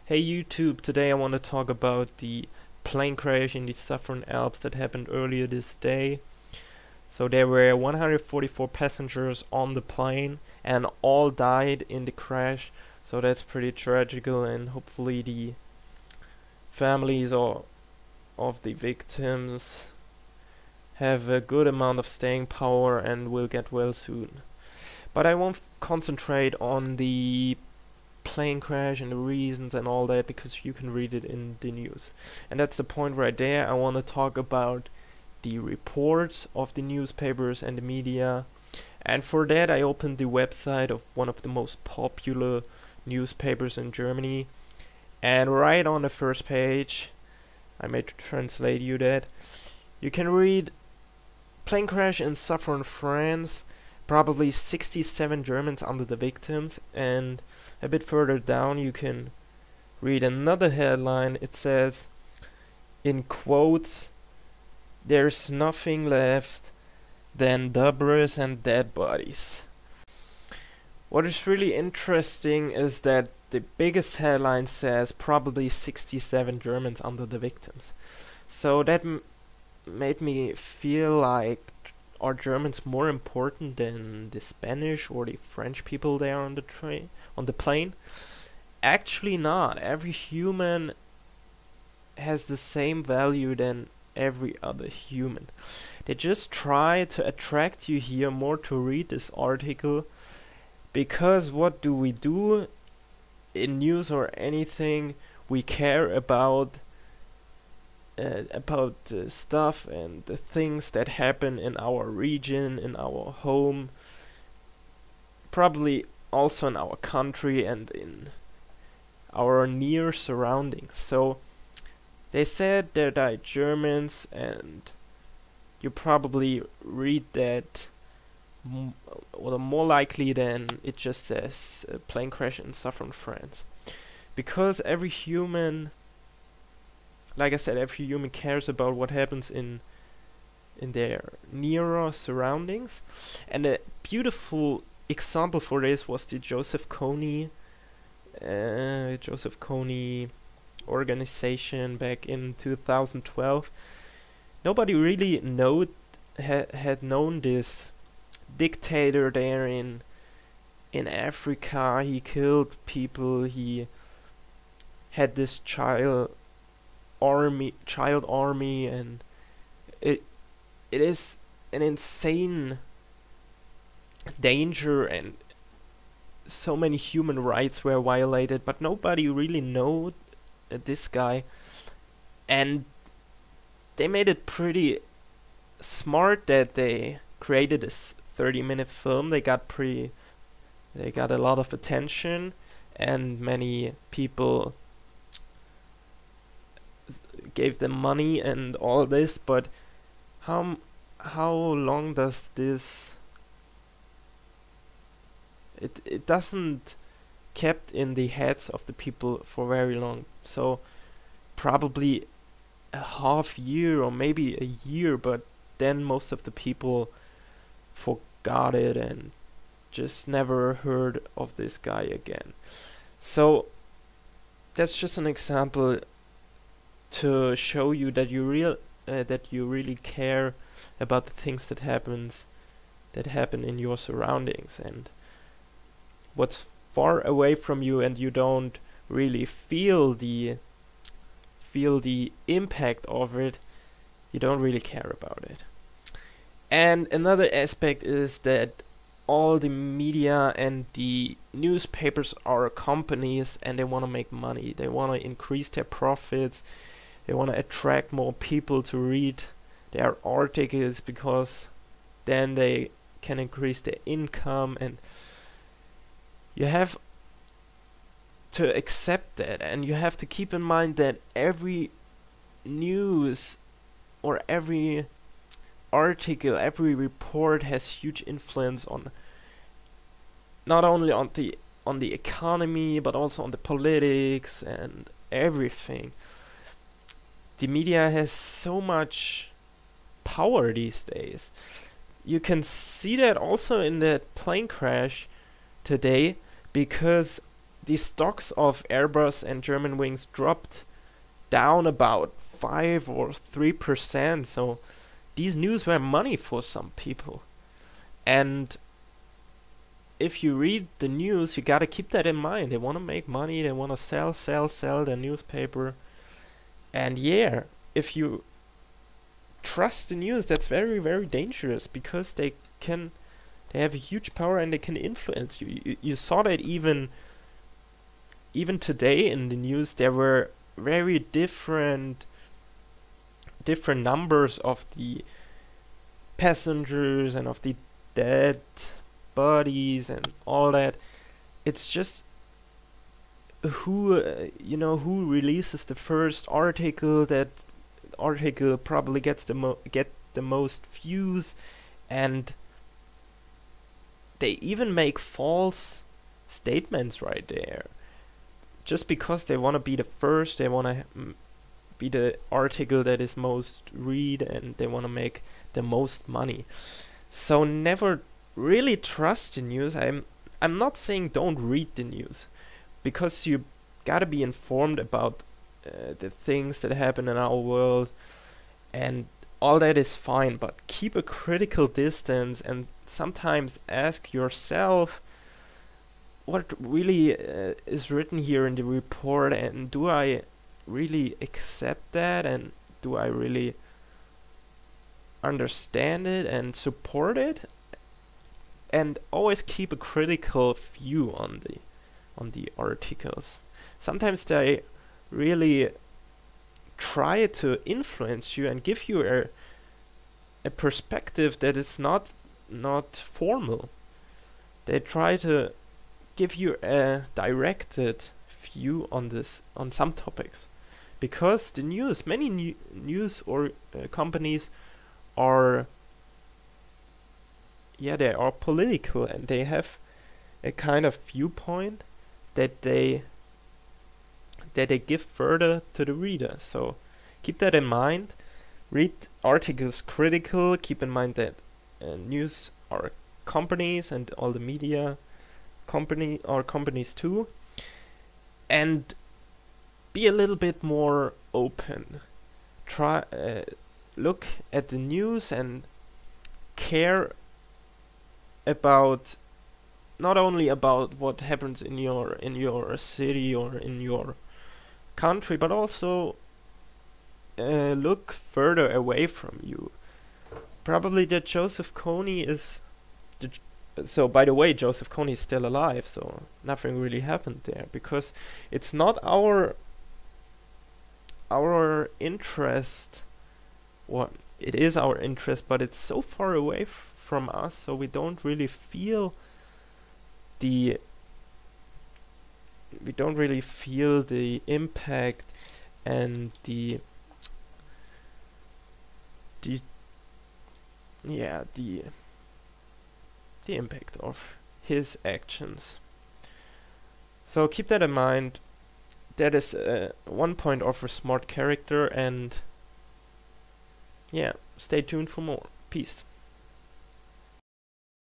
Hey YouTube, today I want to talk about the plane crash in the Southern Alps that happened earlier this day. So there were 144 passengers on the plane and all died in the crash. So that's pretty tragical, and hopefully the families of the victims have a good amount of staying power and will get well soon. But I won't concentrate on the plane crash and the reasons and all that, because you can read it in the news. And that's the point right there. I want to talk about the reports of the newspapers and the media. And for that I opened the website of one of the most popular newspapers in Germany. And right on the first page, I may translate you that, you can read plane crash in southern France, probably 67 Germans under the victims. And a bit further down you can read another headline. It says, in quotes, "There's nothing left than debris and dead bodies." What is really interesting is that the biggest headline says probably 67 Germans under the victims. So that made me feel like, are Germans more important than the Spanish or the French people there on the plane? Actually not. Every human has the same value than every other human. They just try to attract you here more to read this article, because what do we do in news or anything? We care about stuff and the things that happen in our region, in our home, probably also in our country and in our near surroundings. So they said there died Germans, and you probably read that more likely than it just says plane crash in southern France, because every human, like I said, every human cares about what happens in their nearer surroundings. And a beautiful example for this was the Joseph Kony organization back in 2012. Nobody really had known this dictator there in Africa. He killed people. He had this child army, and it is an insane danger, and so many human rights were violated, but nobody really knew this guy. And they made it pretty smart that they created this 30-minute film. They got a lot of attention, and many people gave them money and all this. But how long does this, it doesn't kept in the heads of the people for very long. So probably a half year or maybe a year, but then most of the people forgot it and just never heard of this guy again. So that's just an example to show you that you really care about the things that happen in your surroundings. And what's far away from you and you don't really feel the impact of it, you don't really care about it. And another aspect is that all the media and the newspapers are companies, and they want to make money. They want to increase their profits. They want to attract more people to read their articles, because then they can increase their income. And you have to accept that, and you have to keep in mind that every news or every article, every report has huge influence on not only on the economy, but also on the politics and everything. The media has so much power these days. You can see that also in that plane crash today, because the stocks of Airbus and Germanwings dropped down about 5 or 3%. So these news were money for some people. And if you read the news, you gotta keep that in mind. They want to make money, they want to sell their newspaper. And yeah, if you trust the news, that's very, very dangerous, because they have a huge power and they can influence you. You saw that even today in the news, there were very different numbers of the passengers and of the dead bodies and all that. It's just who releases the first article. That article probably gets the most views, and they even make false statements right there, just because they want to be the first. They want to be the article that is most read, and they want to make the most money. So never really trust the news. I'm not saying don't read the news, because you gotta be informed about the things that happen in our world, and all that is fine, but keep a critical distance and sometimes ask yourself what really is written here in the report, and do I really accept that, and do I really understand it and support it? And always keep a critical view on the articles. Sometimes they really try to influence you and give you a perspective that is not formal. They try to give you a directed view on some topics, because the many news or companies are they are political, and they have a kind of viewpoint that they give further to the reader. So keep that in mind. Read articles critical. Keep in mind that news are companies, and all the media are companies too. And be a little bit more open. Try look at the news and care about not only about what happens in your city or in your country, but also look further away from you. Probably that Joseph Kony is so by the way, Joseph Kony is still alive, so nothing really happened there, because it's not our interest. Well, it is our interest, but it's so far away from us, so we don't really feel the impact and the impact of his actions. So keep that in mind. That is one point of a smart character, and yeah, stay tuned for more. Peace.